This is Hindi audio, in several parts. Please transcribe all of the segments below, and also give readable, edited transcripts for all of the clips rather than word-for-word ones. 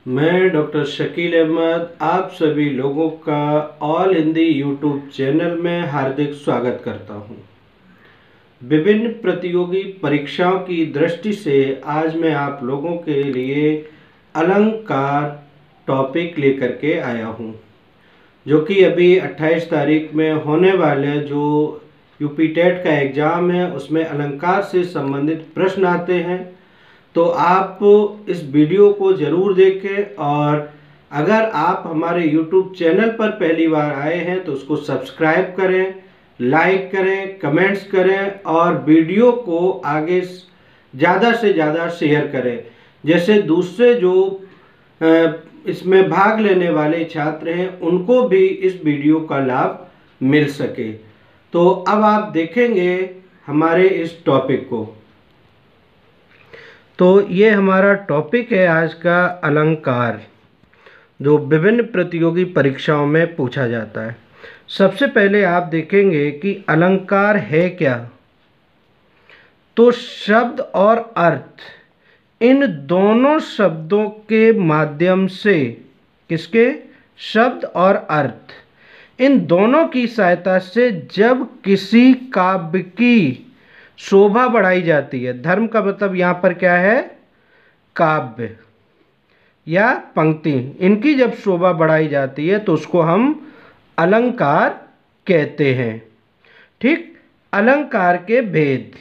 मैं डॉक्टर शकील अहमद आप सभी लोगों का ऑल हिंदी यूट्यूब चैनल में हार्दिक स्वागत करता हूं। विभिन्न प्रतियोगी परीक्षाओं की दृष्टि से आज मैं आप लोगों के लिए अलंकार टॉपिक लेकर के आया हूं, जो कि अभी 28 तारीख में होने वाले जो यूपी टेट का एग्ज़ाम है उसमें अलंकार से संबंधित प्रश्न आते हैं। तो आप इस वीडियो को ज़रूर देखें और अगर आप हमारे YouTube चैनल पर पहली बार आए हैं तो उसको सब्सक्राइब करें, लाइक करें, कमेंट्स करें और वीडियो को आगे ज़्यादा से ज़्यादा शेयर करें, जैसे दूसरे जो इसमें भाग लेने वाले छात्र हैं उनको भी इस वीडियो का लाभ मिल सके। तो अब आप देखेंगे हमारे इस टॉपिक को। तो ये हमारा टॉपिक है आज का अलंकार, जो विभिन्न प्रतियोगी परीक्षाओं में पूछा जाता है। सबसे पहले आप देखेंगे कि अलंकार है क्या। तो शब्द और अर्थ, इन दोनों शब्दों के माध्यम से, किसके? शब्द और अर्थ, इन दोनों की सहायता से जब किसी काव्य की शोभा बढ़ाई जाती है। धर्म का मतलब यहाँ पर क्या है? काव्य या पंक्ति, इनकी जब शोभा बढ़ाई जाती है तो उसको हम अलंकार कहते हैं। ठीक। अलंकार के भेद,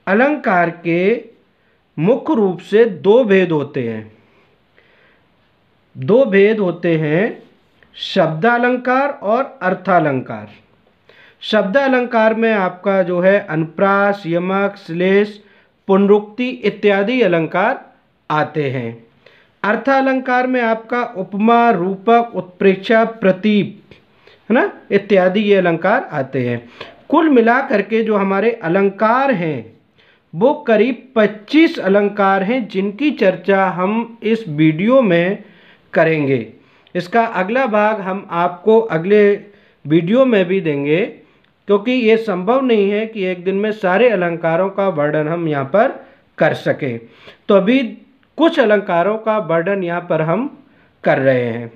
अलंकार के मुख्य रूप से दो भेद होते हैं। दो भेद होते हैं, शब्दालंकार और अर्थालंकार। शब्द अलंकार में आपका जो है अनुप्रास, यमक, श्लेष, पुनरुक्ति इत्यादि अलंकार आते हैं। अर्थालंकार में आपका उपमा, रूपक, उत्प्रेक्षा, प्रतीप, है ना, इत्यादि ये अलंकार आते हैं। कुल मिलाकर के जो हमारे अलंकार हैं वो करीब 25 अलंकार हैं, जिनकी चर्चा हम इस वीडियो में करेंगे। इसका अगला भाग हम आपको अगले वीडियो में भी देंगे, क्योंकि ये संभव नहीं है कि एक दिन में सारे अलंकारों का वर्णन हम यहाँ पर कर सकें। तो अभी कुछ अलंकारों का वर्णन यहाँ पर हम कर रहे हैं।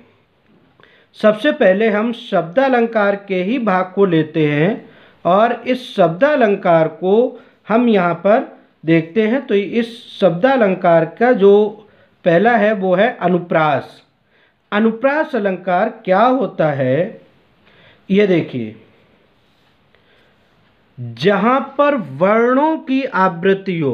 सबसे पहले हम शब्दालंकार के ही भाग को लेते हैं और इस शब्दालंकार को हम यहाँ पर देखते हैं। तो इस शब्दालंकार का जो पहला है वो है अनुप्रास। अनुप्रास अलंकार क्या होता है ये देखिए। जहाँ पर वर्णों की आवृत्ति हो,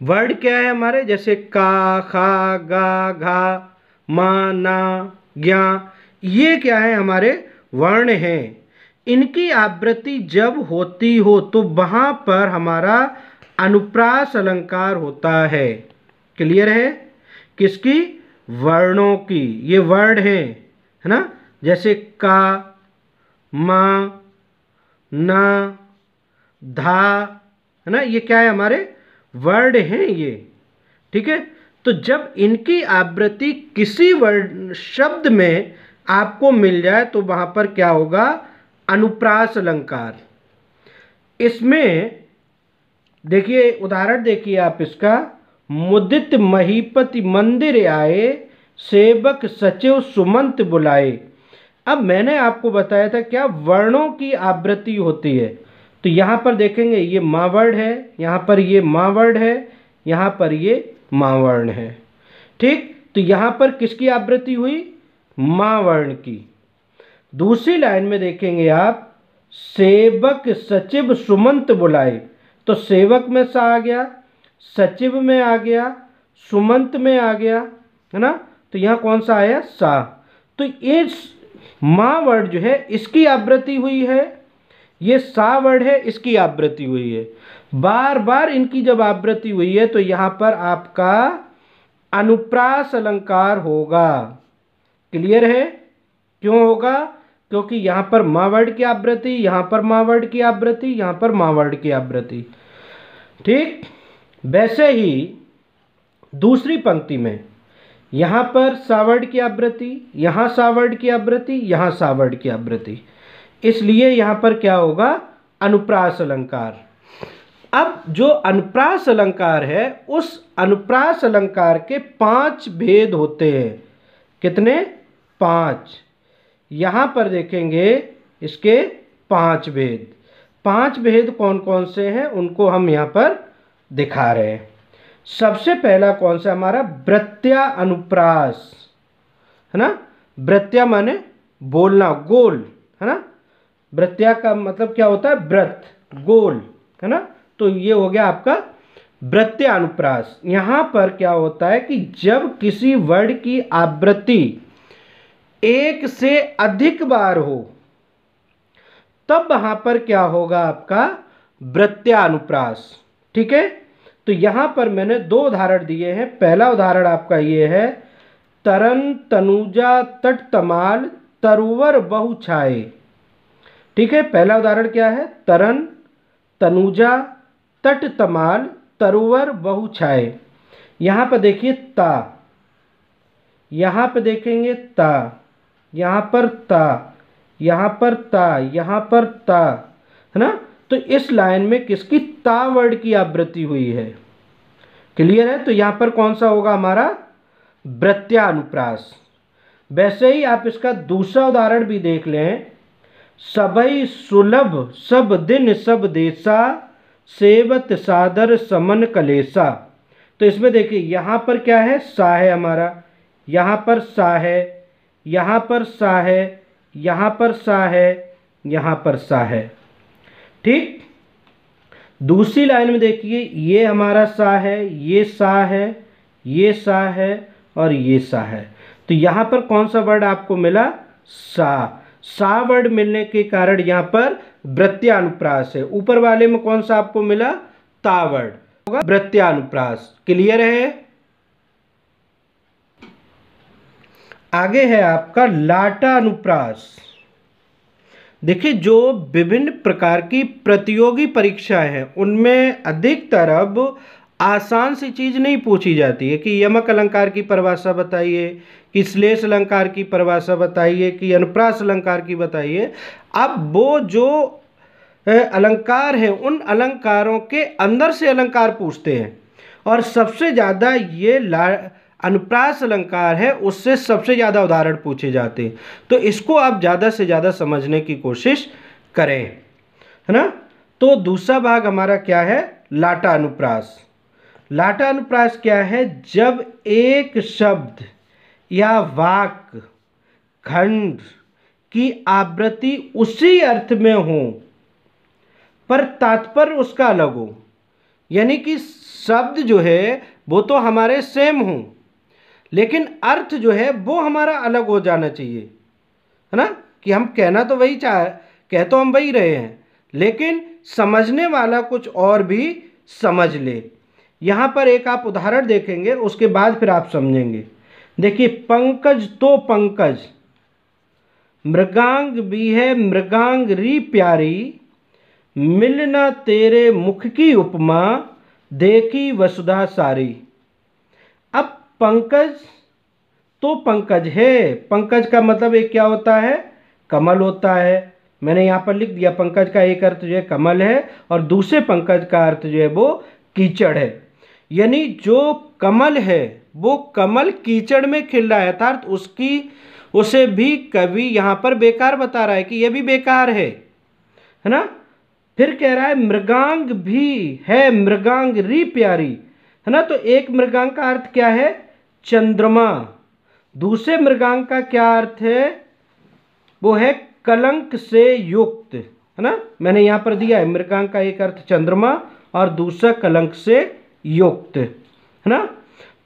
वर्ण क्या है हमारे, जैसे का, खा, गा, घा, मा, ना, ज्ञा, ये क्या है हमारे वर्ण हैं। इनकी आवृत्ति जब होती हो तो वहाँ पर हमारा अनुप्रास अलंकार होता है। क्लियर है? किसकी? वर्णों की। ये वर्ण हैं, है ना, जैसे का, मा, ना, धा, है ना, ये क्या है हमारे वर्ण हैं ये। ठीक है। तो जब इनकी आवृत्ति किसी वर्ण शब्द में आपको मिल जाए तो वहां पर क्या होगा? अनुप्रास अलंकार। इसमें देखिए उदाहरण देखिए आप इसका। मुदित महीपति मंदिर आए, सेवक सचिव सुमंत बुलाए। अब मैंने आपको बताया था क्या वर्णों की आवृत्ति होती है। तो यहाँ पर देखेंगे ये माँ वर्ण है, यहाँ पर ये माँ वर्ण है, यहाँ पर ये माँ वर्ण है। ठीक। तो यहाँ पर किसकी आवृत्ति हुई? माँ वर्ण की। दूसरी लाइन में देखेंगे आप, सेवक सचिव सुमंत बुलाए। तो सेवक में सा आ गया, सचिव में आ गया, सुमंत में आ गया, है ना। तो यहाँ कौन सा आया? सा। तो इस माँ वर्ण जो है इसकी आवृत्ति हुई है, ये सा वर्ण है इसकी आवृत्ति हुई है। बार बार इनकी जब आवृत्ति हुई है तो यहाँ पर आपका अनुप्रास अलंकार होगा। क्लियर है? क्यों होगा? क्योंकि यहाँ पर माँ वर्ण की आवृत्ति, यहाँ पर माँ वर्ण की आवृत्ति, यहाँ पर माँ वर्ण की आवृत्ति। ठीक। वैसे ही दूसरी पंक्ति में यहाँ पर सावर्ण की आवृत्ति, यहाँ सावर्ण की आवृत्ति, यहाँ सावर्ण की आवृत्ति, इसलिए यहाँ पर क्या होगा? अनुप्रास अलंकार। अब जो अनुप्रास अलंकार है, उस अनुप्रास अलंकार के 5 भेद होते हैं। कितने? 5। यहाँ पर देखेंगे इसके 5 भेद। 5 भेद कौन कौन से हैं उनको हम यहाँ पर दिखा रहे हैं। सबसे पहला कौन सा हमारा? वृत्त्या अनुप्रास, है ना। वृत्त्या माने बोलना, गोल, है ना। वृत्त्या का मतलब क्या होता है? वृत्त, गोल, है ना। तो ये हो गया आपका वृत्त्या अनुप्रास। यहाँ पर क्या होता है कि जब किसी वर्ड की आवृत्ति एक से अधिक बार हो, तब वहां पर क्या होगा? आपका वृत्त्या अनुप्रास। ठीक है। तो यहां पर मैंने 2 उदाहरण दिए हैं। पहला उदाहरण आपका ये है, तरन तनुजा तट तमाल तरुवर बहु छाए। ठीक है। पहला उदाहरण क्या है? तरन तनुजा तट तमाल तरुवर बहु छाए। यहां पर देखिए ता, यहां पर देखेंगे ता, यहां पर ता, यहां पर ता, यहां पर ता, है ना। तो इस लाइन में किसकी? ता वर्ड की आवृत्ति हुई है। क्लियर है। तो यहां पर कौन सा होगा हमारा? वृत्त्या अनुप्रास। वैसे ही आप इसका दूसरा उदाहरण भी देख लें, सबई सुलभ सब दिन सब देसा सेवत सादर समन कलेसा। तो इसमें देखिए यहां पर क्या है? सा है हमारा, यहां पर सा है, यहां पर सा है, यहां पर सा है, यहां पर सा है। ठीक। दूसरी लाइन में देखिए, ये हमारा सा है, ये सा है, ये सा है और ये सा है। तो यहां पर कौन सा वर्ड आपको मिला? सा। सा वर्ड मिलने के कारण यहां पर वृत्त्या अनुप्रास है। ऊपर वाले में कौन सा आपको मिला? ता वर्ड होगा वृत्त्या अनुप्रास। क्लियर है। आगे है आपका लाटा अनुप्रास। देखिए जो विभिन्न प्रकार की प्रतियोगी परीक्षाएं हैं उनमें अधिकतर अब आसान सी चीज नहीं पूछी जाती है कि यमक अलंकार की परिभाषा बताइए, कि श्लेष अलंकार की परिभाषा बताइए, कि अनुप्रास अलंकार की बताइए। अब वो जो अलंकार है उन अलंकारों के अंदर से अलंकार पूछते हैं, और सबसे ज़्यादा ये अनुप्रास अलंकार है उससे सबसे ज़्यादा उदाहरण पूछे जाते हैं। तो इसको आप ज़्यादा से ज़्यादा समझने की कोशिश करें, है ना। तो दूसरा भाग हमारा क्या है? लाटा अनुप्रास। लाटा अनुप्रास क्या है? जब एक शब्द या वाक्य खंड की आवृत्ति उसी अर्थ में हो पर तात्पर्य उसका अलग हो। यानी कि शब्द जो है वो तो हमारे सेम हों, लेकिन अर्थ जो है वो हमारा अलग हो जाना चाहिए, है ना। कि हम कहना तो वही कह तो हम वही रहे हैं, लेकिन समझने वाला कुछ और भी समझ ले। यहाँ पर एक आप उदाहरण देखेंगे, उसके बाद फिर आप समझेंगे। देखिए, पंकज तो पंकज, मृगांग भी है मृगांग री प्यारी, मिलना तेरे मुख की उपमा, देखी वसुधा सारी। अब पंकज तो पंकज है, पंकज का मतलब एक क्या होता है? कमल होता है। मैंने यहाँ पर लिख दिया, पंकज का एक अर्थ जो है कमल है और दूसरे पंकज का अर्थ जो है वो कीचड़ है। यानी जो कमल है वो कमल कीचड़ में खिल रहा है, अर्थात उसे भी कवि यहाँ पर बेकार बता रहा है कि यह भी बेकार है ना। फिर कह रहा है मृगांग भी है मृगांग री प्यारी, है ना। तो एक मृगांग का अर्थ क्या है? चंद्रमा। दूसरे मृगांग का क्या अर्थ है? वो है कलंक से युक्त, है ना। मैंने यहाँ पर दिया है, मृगांग का एक अर्थ चंद्रमा और दूसरा कलंक से युक्त, है ना।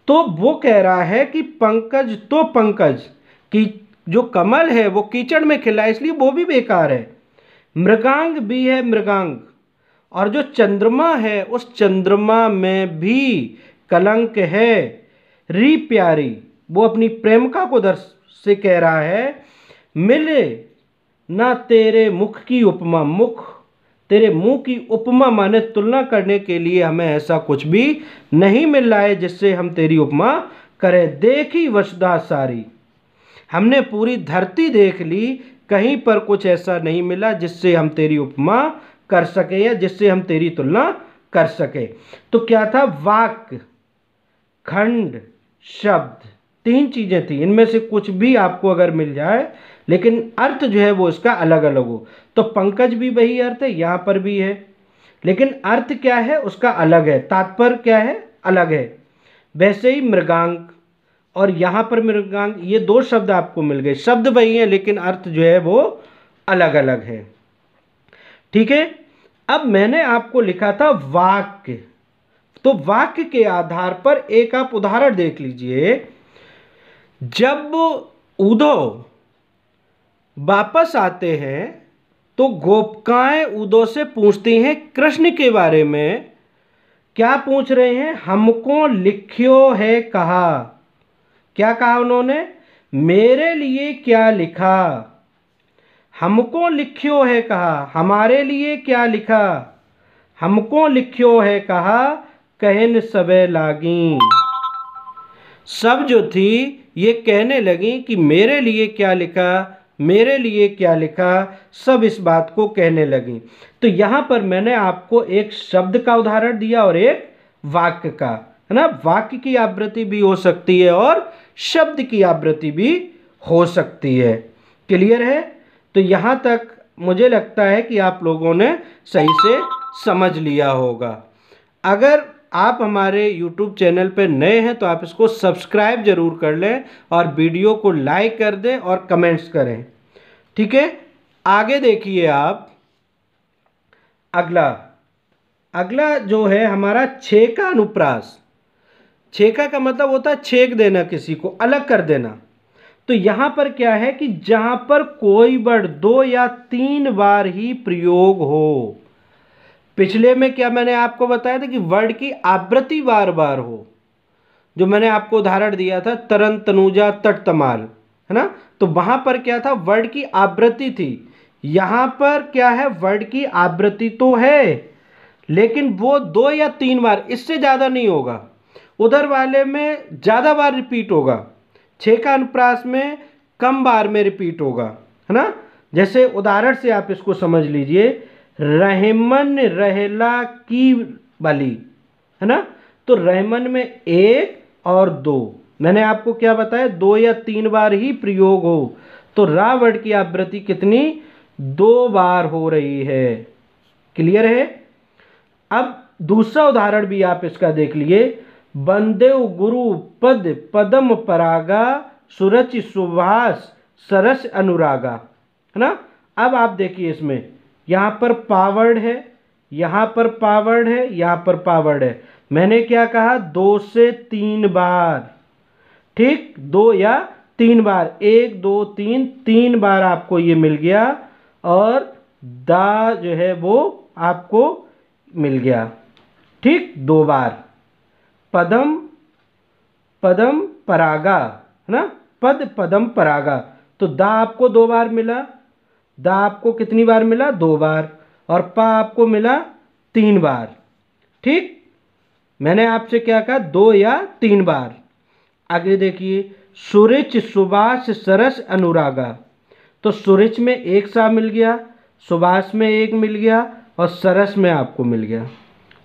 तो वो कह रहा है कि पंकज तो पंकज की जो कमल है वो कीचड़ में खिला है, इसलिए वो भी बेकार है। मृगांग भी है मृगांग, और जो चंद्रमा है उस चंद्रमा में भी कलंक है। री प्यारी, वो अपनी प्रेमिका को से कह रहा है, मिले ना तेरे मुख की उपमा, मुख तेरे मुंह की उपमा माने तुलना करने के लिए हमें ऐसा कुछ भी नहीं मिल रहा है जिससे हम तेरी उपमा करें। देखी वसुधा सारी, हमने पूरी धरती देख ली, कहीं पर कुछ ऐसा नहीं मिला जिससे हम तेरी उपमा कर सके या जिससे हम तेरी तुलना कर सके। तो क्या था, वाक्य, खंड, शब्द, तीन चीजें थी। इनमें से कुछ भी आपको अगर मिल जाए लेकिन अर्थ जो है वो इसका अलग अलग हो। तो पंकज भी वही अर्थ है, यहाँ पर भी है, लेकिन अर्थ क्या है उसका अलग है, तात्पर्य क्या है अलग है। वैसे ही मृगांक और यहाँ पर मृगांक, ये दो शब्द आपको मिल गए, शब्द वही है लेकिन अर्थ जो है वो अलग अलग है। ठीक है, अब मैंने आपको लिखा था वाक्य, तो वाक्य के आधार पर एक आप उदाहरण देख लीजिए। जब उद्धव वापस आते हैं तो गोपिकाएं उद्धव से पूछती हैं कृष्ण के बारे में। क्या पूछ रहे हैं, हमको लिख्यो है कहा। क्या कहा उन्होंने, मेरे लिए क्या लिखा। हमको लिख्यो है कहा, हमारे लिए क्या लिखा। हमको लिख्यो है कहा, कहन सबे लागी। सब जो थी ये कहने लगी कि मेरे लिए क्या लिखा, मेरे लिए क्या लिखा, सब इस बात को कहने लगी। तो यहाँ पर मैंने आपको एक शब्द का उदाहरण दिया और एक वाक्य का, है ना। वाक्य की आवृत्ति भी हो सकती है और शब्द की आवृत्ति भी हो सकती है। क्लियर है। तो यहाँ तक मुझे लगता है कि आप लोगों ने सही से समझ लिया होगा। अगर आप हमारे YouTube चैनल पर नए हैं तो आप इसको सब्सक्राइब जरूर कर लें और वीडियो को लाइक कर दें और कमेंट्स करें। ठीक है, आगे देखिए आप। अगला जो है हमारा छेका अनुप्रास। छेका का मतलब होता है छेक देना, किसी को अलग कर देना। तो यहाँ पर क्या है कि जहाँ पर कोई वर्ड 2 या 3 बार ही प्रयोग हो। पिछले में क्या मैंने आपको बताया था कि वर्ड की आवृत्ति बार बार हो, जो मैंने आपको उदाहरण दिया था तरन, तनुजा, तट, तमाल, है ना। तो वहाँ पर क्या था, वर्ड की आवृत्ति थी। यहाँ पर क्या है, वर्ड की आवृत्ति तो है लेकिन वो 2 या 3 बार, इससे ज़्यादा नहीं होगा। उधर वाले में ज़्यादा बार रिपीट होगा, छेका अनुप्रास में कम बार में रिपीट होगा, है ना। जैसे उदाहरण से आप इसको समझ लीजिए, रहमन रहेला की बली, है ना। तो रहमन में 1 और 2, मैंने आपको क्या बताया, 2 या 3 बार ही प्रयोग हो। तो रा वर्ड की आवृत्ति कितनी, 2 बार हो रही है। क्लियर है। अब दूसरा उदाहरण भी आप इसका देख लिए। बंदेव गुरु पद पदम परागा, सुरच सुभाष सरस अनुरागा, है ना। अब आप देखिए इसमें, यहाँ पर पावर्ड है, यहाँ पर पावर्ड है, यहाँ पर पावर्ड है। मैंने क्या कहा, 2 से 3 बार, ठीक, 2 या 3 बार, 1 2 3, 3 बार आपको ये मिल गया और दा जो है वो आपको मिल गया, ठीक, 2 बार। पदम पदम परागा, है ना, पद पदम परागा। तो दा आपको 2 बार मिला, दा आपको कितनी बार मिला, 2 बार, और पा आपको मिला 3 बार। ठीक, मैंने आपसे क्या कहा, 2 या 3 बार। आगे देखिए, सुरिच सुभाष सरस अनुरागा। तो सुरिच में 1 सा मिल गया, सुभाष में 1 मिल गया और सरस में आपको मिल गया।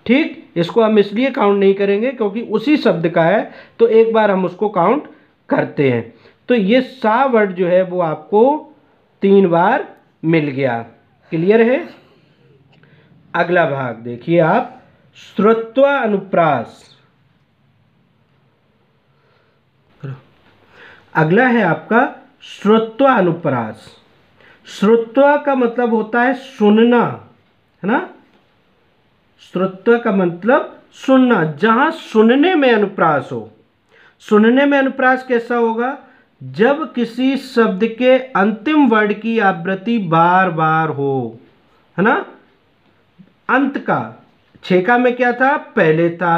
ठीक, इसको हम इसलिए काउंट नहीं करेंगे क्योंकि उसी शब्द का है, तो एक बार हम उसको काउंट करते हैं। तो ये सा वर्ड जो है वो आपको 3 बार मिल गया। क्लियर है। अगला भाग देखिए आप, श्रुत्व अनुप्रास। अगला है आपका श्रुत्व अनुप्रास। श्रुत्व का मतलब होता है सुनना, है ना। श्रुत्व का मतलब सुनना, जहां सुनने में अनुप्रास हो। सुनने में अनुप्रास कैसा होगा, जब किसी शब्द के अंतिम वर्ड की आवृत्ति बार बार हो, है ना। अंत का, छेका में क्या था, पहले था,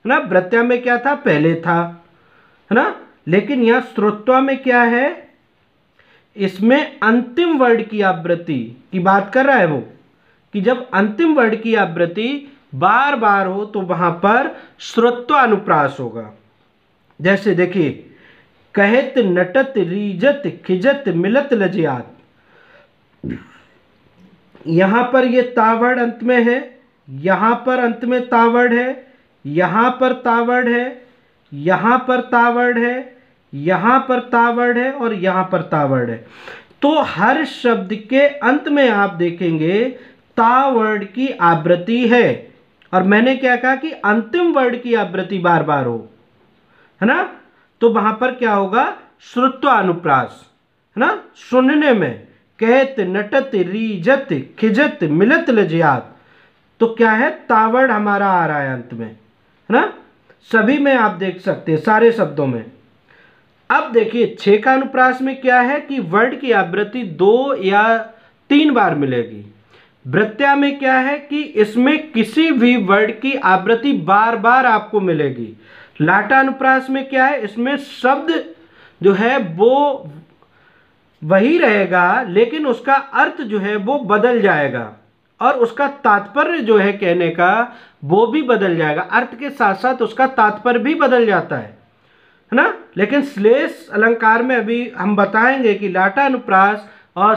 है ना। वृत्या में क्या था, पहले था, है ना। लेकिन यहां श्रुत्व में क्या है, इसमें अंतिम वर्ड की आवृत्ति की बात कर रहा है वो, कि जब अंतिम वर्ड की आवृत्ति बार बार हो तो वहां पर श्रुत्व अनुप्रास होगा। जैसे देखिए, कहत नटत रीजत खिजत मिलत लजियात। यहां पर ये ता वर्ड अंत में है, यहाँ पर अंत में तावड़ है, यहाँ पर तावड़ है, यहाँ पर तावड़ है, यहाँ पर तावड़ है और यहाँ पर तावड़ है। तो हर शब्द के अंत में आप देखेंगे तावड़ की आवृत्ति है। और मैंने क्या कहा कि अंतिम वर्ण की आवृत्ति बार बार हो, है ना। तो वहां पर क्या होगा, श्रुत्वानुप्रास, है ना। सुनने में कहत, नटत, रीजत, खिजत, मिलत, लज्जात, तो क्या है, तावड़ हमारा आ रहा है अंत में, है ना। सभी में आप देख सकते हैं, सारे शब्दों में। अब देखिए 6 का अनुप्रास में क्या है कि वर्ण की आवृत्ति 2 या 3 बार मिलेगी। वृत्या में क्या है कि इसमें किसी भी वर्ण की आवृत्ति बार बार आपको मिलेगी। लाटा अनुप्रास में क्या है, इसमें शब्द जो है वो वही रहेगा, लेकिन उसका अर्थ जो है वो बदल जाएगा और उसका तात्पर्य जो है कहने का वो भी बदल जाएगा। अर्थ के साथ साथ उसका तात्पर्य भी बदल जाता है ना। लेकिन श्लेष अलंकार में अभी हम बताएंगे कि लाटा अनुप्रास और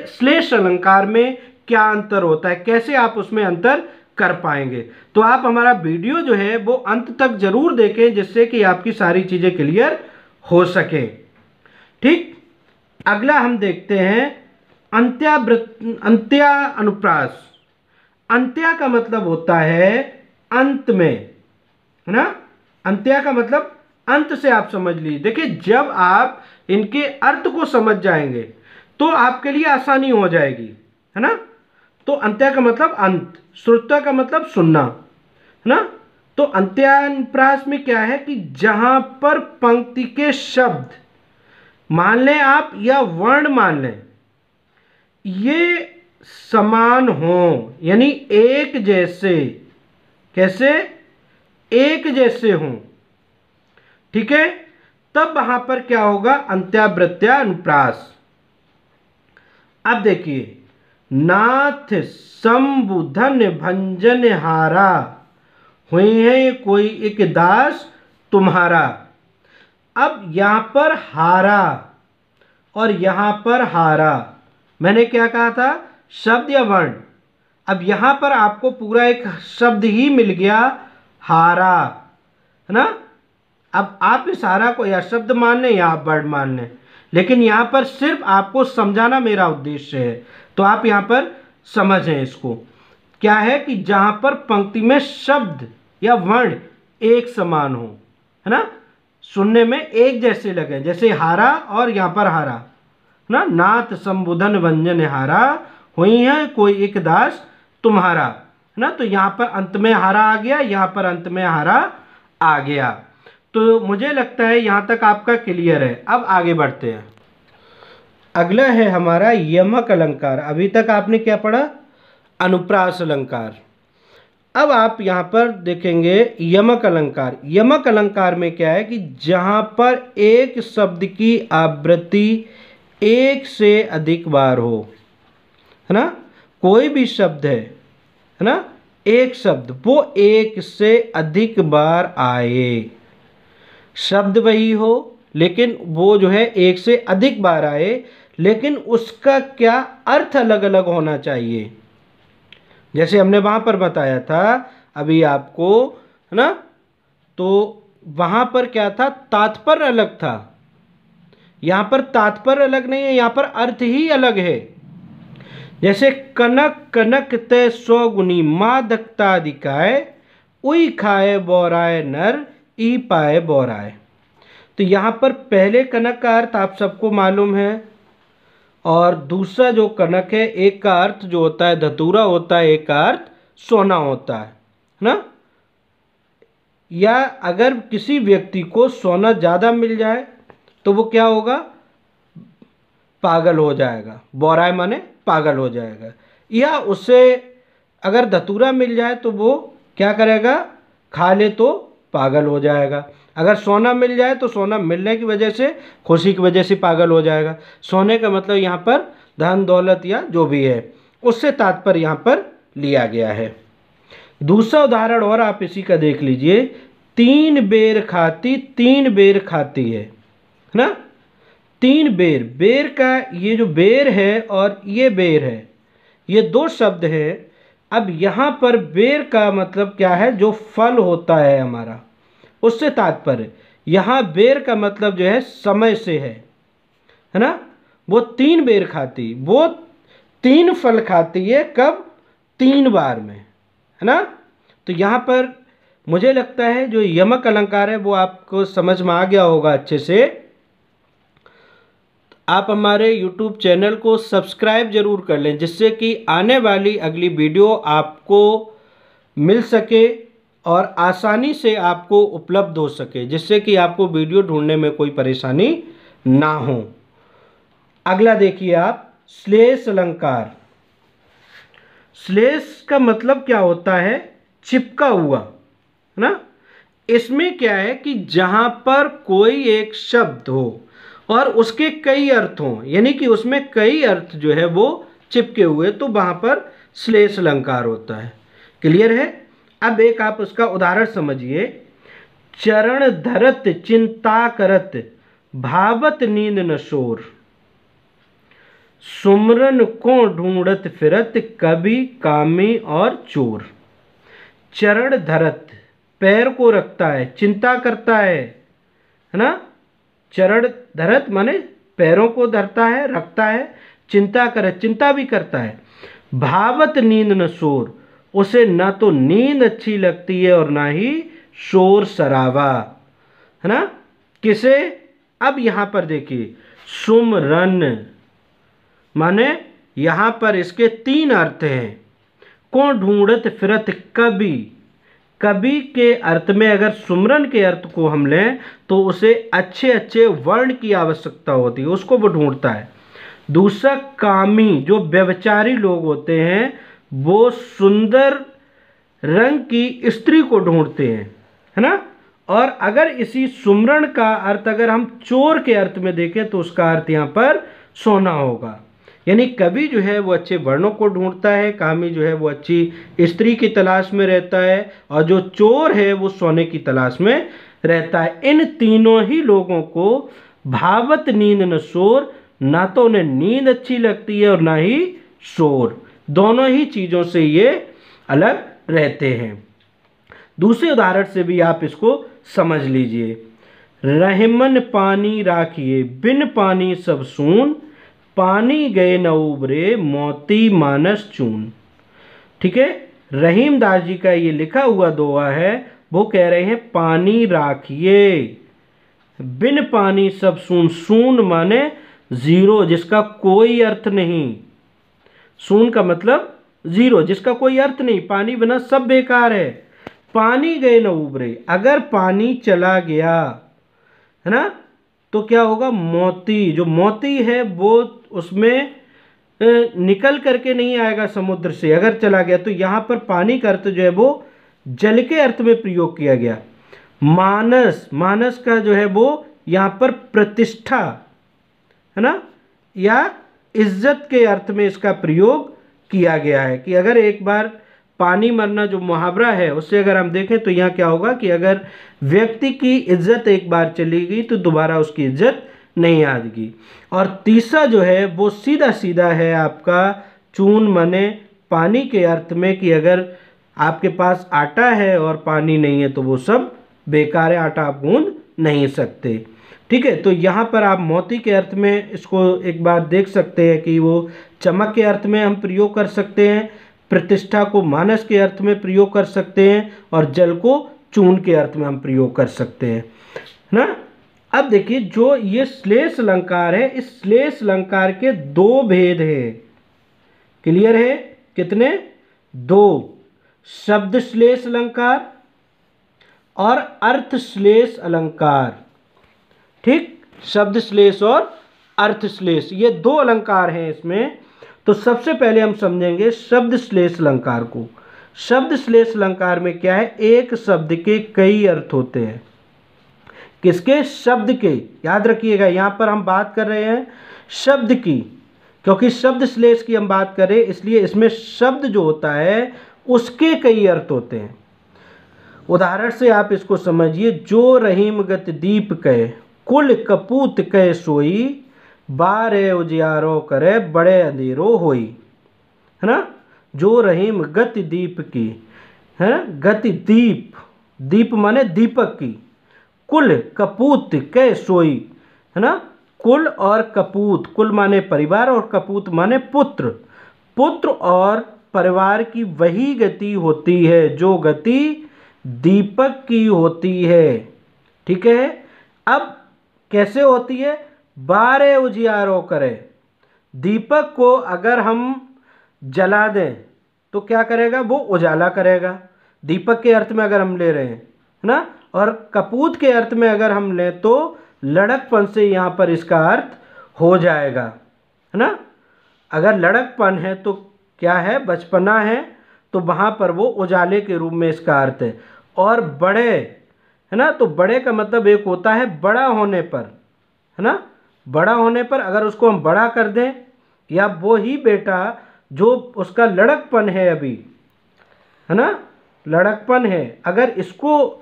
श्लेष अलंकार में क्या अंतर होता है, कैसे आप उसमें अंतर कर पाएंगे। तो आप हमारा वीडियो जो है वो अंत तक जरूर देखें, जिससे कि आपकी सारी चीजें क्लियर हो सके। ठीक, अगला हम देखते हैं अंत्या अनुप्रास। अंत्या का मतलब होता है अंत में, है ना। अंत्या का मतलब अंत से आप समझ लीजिए। देखिए जब आप इनके अर्थ को समझ जाएंगे तो आपके लिए आसानी हो जाएगी, है ना। तो अंत्या का मतलब अंत, श्रुत्वा का मतलब सुनना, है ना। तो अंत्यानुप्रास में क्या है कि जहां पर पंक्ति के शब्द मान लें आप या वर्ण मान लें, ये समान हो, यानी एक जैसे, कैसे, एक जैसे हों, ठीक है, तब वहां पर क्या होगा, अंत्यावृत्या अनुप्रास। अब देखिए नाथ संबुधन भंजन हारा, हुई है कोई एक दास तुम्हारा। अब यहां पर हारा और यहां पर हारा, मैंने क्या कहा था, शब्द या वर्ण। अब यहां पर आपको पूरा एक शब्द ही मिल गया, हारा, है ना। अब आप इस हारा को या शब्द मान लें या आप वर्ण मान लें, लेकिन यहां पर सिर्फ आपको समझाना मेरा उद्देश्य है। तो आप यहां पर समझें इसको, क्या है कि जहां पर पंक्ति में शब्द या वर्ण एक समान हो, है ना, सुनने में एक जैसे लगे, जैसे हारा और यहां पर हारा ना, नाथ संबुधन व्यंजन हारा, हुई है कोई एक दास तुम्हारा, ना। तो यहां पर अंत में हारा आ गया, यहां पर अंत में हारा आ गया। तो मुझे लगता है यहां तक आपका क्लियर है। अब आगे बढ़ते हैं। अगला है हमारा यमक अलंकार। अभी तक आपने क्या पढ़ा, अनुप्रास अलंकार। अब आप यहाँ पर देखेंगे यमक अलंकार। यमक अलंकार में क्या है कि जहाँ पर एक शब्द की आवृत्ति एक से अधिक बार हो, है ना, कोई भी शब्द है ना, एक शब्द वो एक से अधिक बार आए, शब्द वही हो लेकिन वो जो है एक से अधिक बार आए, लेकिन उसका क्या अर्थ अलग अलग होना चाहिए। जैसे हमने वहां पर बताया था अभी आपको, है ना, तो वहां पर क्या था, तात्पर्य अलग था, यहां पर तात्पर्य अलग नहीं है, यहां पर अर्थ ही अलग है। जैसे कनक कनक तय स्वगुनी मादकतादिकाय, उई खाए बोराय नर ई पाए बोराय। तो यहां पर पहले कनक का अर्थ आप सबको मालूम है, और दूसरा जो कनक है, एक का अर्थ जो होता है धतूरा होता है, एक का अर्थ सोना होता है ना। या अगर किसी व्यक्ति को सोना ज़्यादा मिल जाए तो वो क्या होगा, पागल हो जाएगा, बोराय माने पागल हो जाएगा। या उसे अगर धतूरा मिल जाए तो वो क्या करेगा, खा ले तो पागल हो जाएगा। अगर सोना मिल जाए तो सोना मिलने की वजह से, खुशी की वजह से पागल हो जाएगा। सोने का मतलब यहाँ पर धन दौलत या जो भी है, उससे तात्पर्य यहाँ पर लिया गया है। दूसरा उदाहरण और आप इसी का देख लीजिए, 3 बेर खाती 3 बेर खाती है ना। 3 बेर, बेर का ये जो बेर है और ये बेर है, ये दो शब्द है। अब यहाँ पर बेर का मतलब क्या है, जो फल होता है हमारा, उससे तात्पर्य। यहाँ बेर का मतलब जो है समय से है ना। वो 3 बेर खाती, वो 3 फल खाती है, कब, 3 बार में, है ना। तो यहाँ पर मुझे लगता है जो यमक अलंकार है वो आपको समझ में आ गया होगा अच्छे से। आप हमारे YouTube चैनल को सब्सक्राइब जरूर कर लें, जिससे कि आने वाली अगली वीडियो आपको मिल सके और आसानी से आपको उपलब्ध हो सके, जिससे कि आपको वीडियो ढूंढने में कोई परेशानी ना हो। अगला देखिए आप, श्लेष अलंकार। श्लेष का मतलब क्या होता है, चिपका हुआ, है ना। इसमें क्या है कि जहां पर कोई एक शब्द हो और उसके कई अर्थ हों, यानी कि उसमें कई अर्थ जो है वो चिपके हुए, तो वहां पर श्लेष अलंकार होता है। क्लियर है। अब एक आप उसका उदाहरण समझिए। चरण धरत चिंता करत, भावत नींद न शोर, सुमरन को ढूंढत फिरत, कभी कामी और चोर। चरण धरत, पैर को रखता है, चिंता करता है ना। चरण धरत माने पैरों को धरता है, रखता है, चिंता करे, चिंता भी करता है। भावत नींद न शोर, उसे ना तो नींद अच्छी लगती है और ना ही शोर शराबा, है ना। किसे, अब यहां पर देखिए, सुमरन माने यहां पर इसके 3 अर्थ हैं। को ढूंढत फिरत, कभी, कभी के अर्थ में अगर सुमरन के अर्थ को हम लें तो उसे अच्छे अच्छे वर्ण की आवश्यकता होती है, उसको वो ढूंढता है। दूसरा कामी, जो व्यभिचारी लोग होते हैं वो सुंदर रंग की स्त्री को ढूंढते हैं, है ना। और अगर इसी सुमरन का अर्थ अगर हम चोर के अर्थ में देखें तो उसका अर्थ यहाँ पर सोना होगा। यानी कवि जो है वो अच्छे वर्णों को ढूंढता है, कामी जो है वो अच्छी स्त्री की तलाश में रहता है, और जो चोर है वो सोने की तलाश में रहता है। इन तीनों ही लोगों को भावत नींद न शोर, ना तो उन्हें नींद अच्छी लगती है और ना ही शोर, दोनों ही चीज़ों से ये अलग रहते हैं। दूसरे उदाहरण से भी आप इसको समझ लीजिए। रहमन पानी राखिए, बिन पानी सब सून, पानी गए न उबरे, मोती मानस चून। ठीक है, रहीम दास जी का ये लिखा हुआ दोहा है। वो कह रहे हैं पानी राखिए, बिन पानी सब सून। सून माने 0, जिसका कोई अर्थ नहीं। सून का मतलब 0, जिसका कोई अर्थ नहीं, पानी बिना सब बेकार है। पानी गए न उबरे, अगर पानी चला गया, है ना, तो क्या होगा, मोती, जो मोती है वो उसमें निकल करके नहीं आएगा समुद्र से, अगर चला गया। तो यहाँ पर पानी का अर्थ जो है वो जल के अर्थ में प्रयोग किया गया। मानस, मानस का जो है वो यहाँ पर प्रतिष्ठा, है ना, या इज्जत के अर्थ में इसका प्रयोग किया गया है। कि अगर एक बार पानी मरना जो मुहावरा है उससे अगर हम देखें तो यहाँ क्या होगा कि अगर व्यक्ति की इज्जत एक बार चली गई तो दोबारा उसकी इज्जत नहीं आएगी। और तीसरा जो है वो सीधा सीधा है आपका चून माने पानी के अर्थ में, कि अगर आपके पास आटा है और पानी नहीं है तो वो सब बेकार है, आटा आप गूंद नहीं सकते। ठीक है, तो यहाँ पर आप मोती के अर्थ में इसको एक बार देख सकते हैं कि वो चमक के अर्थ में हम प्रयोग कर सकते हैं, प्रतिष्ठा को मानस के अर्थ में प्रयोग कर सकते हैं, और जल को चून के अर्थ में हम प्रयोग कर सकते हैं ना। अब देखिए, जो ये श्लेष अलंकार है, इस श्लेष अलंकार के 2 भेद हैं। क्लियर है, कितने, 2। शब्द श्लेष अलंकार और अर्थ श्लेष अलंकार। ठीक, शब्द श्लेष और अर्थ श्लेष, ये 2 अलंकार हैं इसमें। तो सबसे पहले हम समझेंगे शब्द श्लेष अलंकार को। शब्द श्लेष अलंकार में क्या है, एक शब्द के कई अर्थ होते हैं। किसके, शब्द के। याद रखिएगा, यहाँ पर हम बात कर रहे हैं शब्द की, क्योंकि शब्द श्लेष की हम बात करें इसलिए इसमें शब्द जो होता है उसके कई अर्थ होते हैं। उदाहरण से आप इसको समझिए। जो रहीम गत दीप कहे, कुल कपूत कहे सोई, बारे उजियारो करे, बड़े अंधेरो होई, है ना। जो रहीम गति दीप की, है ना, गति दीप, दीप माने दीपक की, कुल कपूत कै सोई, है ना, कुल और कपूत, कुल माने परिवार और कपूत माने पुत्र, पुत्र और परिवार की वही गति होती है जो गति दीपक की होती है। ठीक है, अब कैसे होती है? बारे उजियारो करे, दीपक को अगर हम जला दें तो क्या करेगा? वो उजाला करेगा, दीपक के अर्थ में अगर हम ले रहे हैं, है ना। और कपूत के अर्थ में अगर हम लें तो लड़कपन से यहाँ पर इसका अर्थ हो जाएगा, है ना। अगर लड़कपन है तो क्या है? बचपना है, तो वहाँ पर वो उजाले के रूप में इसका अर्थ है। और बड़े, है ना, तो बड़े का मतलब एक होता है बड़ा होने पर, है ना, बड़ा होने पर अगर उसको हम बड़ा कर दें, या वो ही बेटा जो उसका लड़कपन है अभी, है ना, लड़कपन है, अगर इसको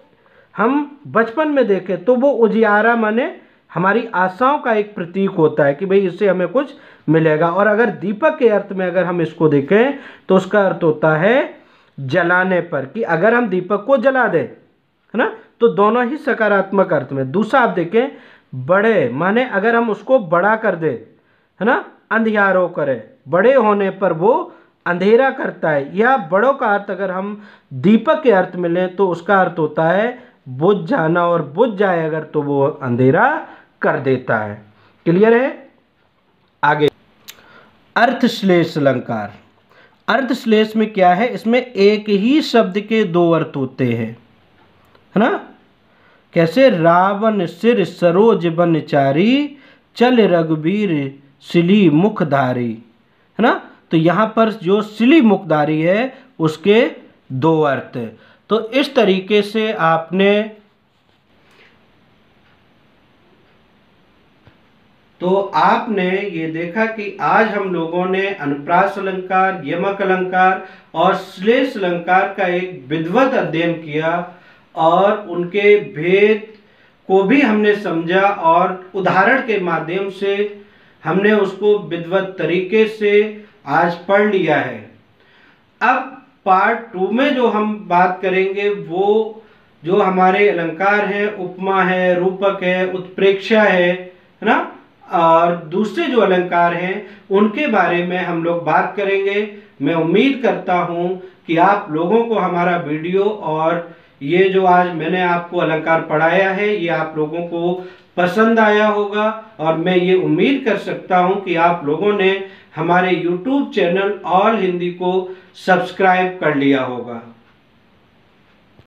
हम बचपन में देखें तो वो उजियारा माने हमारी आशाओं का एक प्रतीक होता है कि भाई इससे हमें कुछ मिलेगा। और अगर दीपक के अर्थ में अगर हम इसको देखें तो उसका अर्थ होता है जलाने पर, कि अगर हम दीपक को जला दें, है ना, तो दोनों ही सकारात्मक अर्थ में। दूसरा आप देखें, बड़े माने अगर हम उसको बड़ा कर दें, है ना, अंधियारो करे, बड़े होने पर वो अंधेरा करता है। या बड़ों का अर्थ अगर हम दीपक के अर्थ में लें तो उसका अर्थ होता है बुझ जाना, और बुझ जाए अगर तो वो अंधेरा कर देता है। क्लियर है? आगे अर्थश्लेष अलंकार। अर्थश्लेष में क्या है? इसमें एक ही शब्द के दो अर्थ होते हैं, है ना। कैसे? रावण सिर सरोज बनचारी, चल रघुबीर सिली मुखधारी, है ना। तो यहाँ पर जो सिली मुखधारी है उसके दो अर्थ। तो इस तरीके से आपने ये देखा कि आज हम लोगों ने अनुप्रास अलंकार, यमक अलंकार और श्लेष अलंकार का एक विधिवत अध्ययन किया, और उनके भेद को भी हमने समझा, और उदाहरण के माध्यम से हमने उसको विधिवत तरीके से आज पढ़ लिया है। अब पार्ट 2 में जो हम बात करेंगे वो जो हमारे अलंकार हैं, उपमा है, रूपक है, उत्प्रेक्षा है ना, और दूसरे जो अलंकार हैं उनके बारे में हम लोग बात करेंगे। मैं उम्मीद करता हूं कि आप लोगों को हमारा वीडियो और ये जो आज मैंने आपको अलंकार पढ़ाया है ये आप लोगों को पसंद आया होगा, और मैं ये उम्मीद कर सकता हूं कि आप लोगों ने हमारे YouTube चैनल ऑल हिंदी को सब्सक्राइब कर लिया होगा।